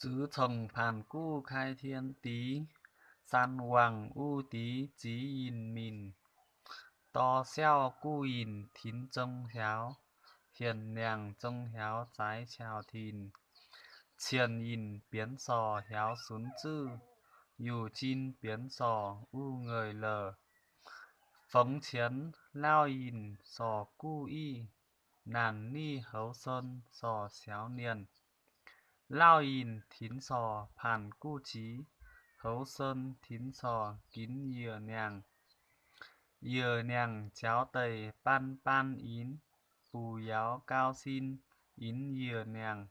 Tứ thông phản cu khai thiên tí, san hoàng u tí chí yin mìn. To xeo cu yin thín trông héo, hiền nàng trông héo trái chào thìn. Chiền yin biến sò héo xuống chư, dù chin biến sò u người lờ. Phóng chiến lao yin sò cu y, nàn ni hấu sơn sò xéo niên. Lao yin thín sò phản cu chí, hấu sơn thín sò kín dừa nàng. Dừa nàng cháo tầy pan pan ín, bù giáo cao xin ín dừa nàng.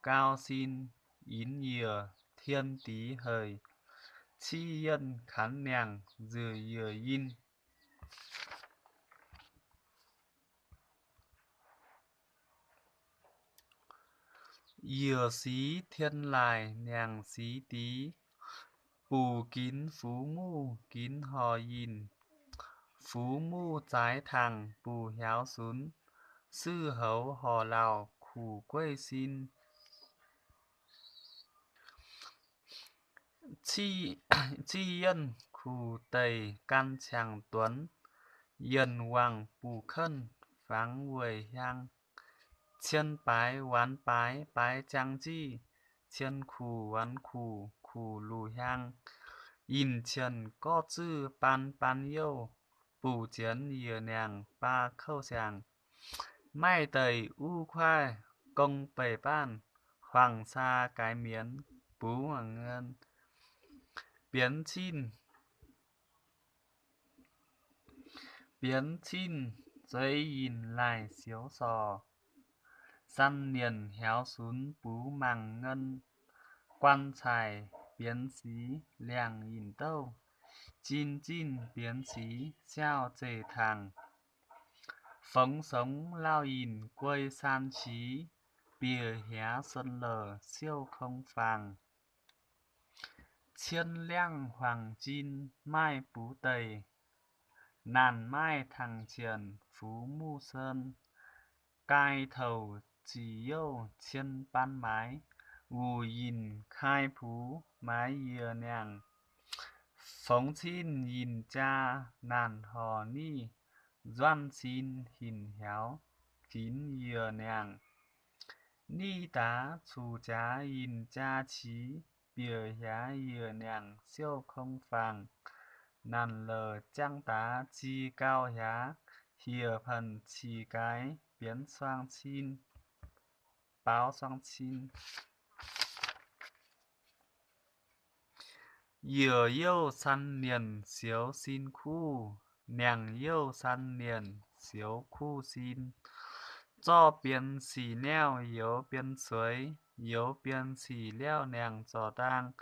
Cao xin ín dừa thiên tí hời, chi yên khán nàng dừa dừa yin. Dừa xí thiên lại nàng xí tí, bù kín phú mu kín hò yin. Phú mu trái thằng bù héo xuống, sư hấu hò lào khủ quê xin. Chi chi yên khủ tầy căn chàng tuấn, yên hoàng bù khân vắng quầy hang. Chiên bái ván bái bái trang chi, chiên khủ ván khủ khủ lù hang. Yin chiên có chư pan pan yêu, bù chiến dừa nàng ba khâu chàng. Mai tầy u khoai công bầy ban, hoàng sa cái miến bú hoàng ngân. Biến chin giấy yin lại xíu sò, săn niền héo xuống bú màng ngân. Quan tài biến xí làng yin tâu, chin chin biến xí xeo chề thàng. Phóng sống lao yin quây san trí, bìa hé xuân lờ siêu không phàng. Chiên leng hoàng chin mai bú tầy, nàn mai thằng triền phú mu sơn. Cai thầu chỉ yêu chiên ban mái, vù yin khai phú mái dừa nàng. Phóng chin yin cha nàn hò ni, doan xin hình héo kín dừa nàng. Ni tá chủ trá yin cha trí, bìa hé dừa nàng siêu không phàng. Nàn lờ trang tá chi cao hé, hìa phần chỉ cái biến xoang chin. Báo xoang chin. Dừa yêu săn niền xíu xin khu, nàng yêu săn niền xíu khu xin. Do biến xỉ neo yếu biến suối, yếu biến xỉ leo nàng giò tang.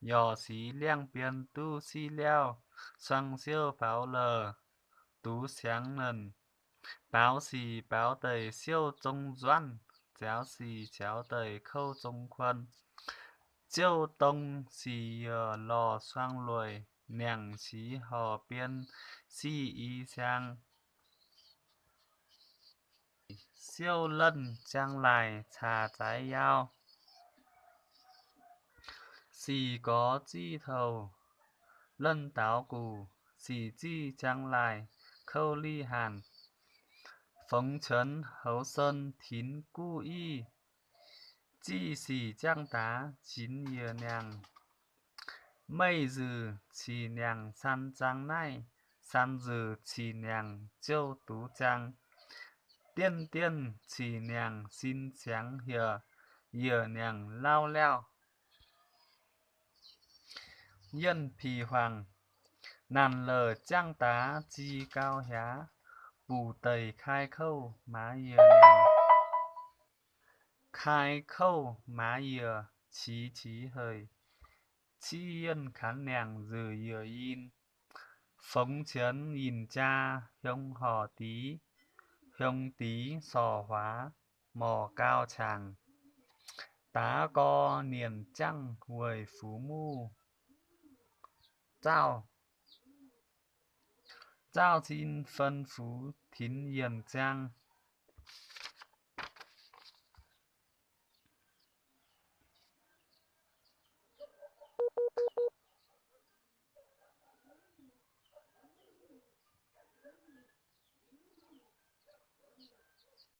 Nhỏ xí liang biến tu xí leo, xoang siêu báo lờ, tú sáng nần. Báo xì báo tầy siêu trông doan, chéo xì chéo tầy khâu trông khuân. Chiêu tông xì lò xoang lùi, nàng xí hò biên xì y sang. Siêu lân trang lại trà trái yao, xì có chi thầu lân táo củ. Xì chi trang lại khâu ly hàn. Phóng trấn hấu sơn thín cu y, chi xì trang tá chín dừa nàng. Mây dừ chỉ nàng san trang nai, san dừ chỉ nàng châu tú trang. Tiên tiên chỉ nàng xin sáng hìa, dừa nàng lao leo. Yên phì hoàng, nàn lờ trang tá chi cao há, bù tầy khai khâu má dừa nàng. Khai khâu má dừa chí chí hời, chi yên khán nàng dừa dừa yin. Phóng chiến yin cha hiông hò tí, hiông tí sò hóa mò cao chàng. Tá co niền trăng huồi phú mu, Zao Zao xin phân phú thín yên trang.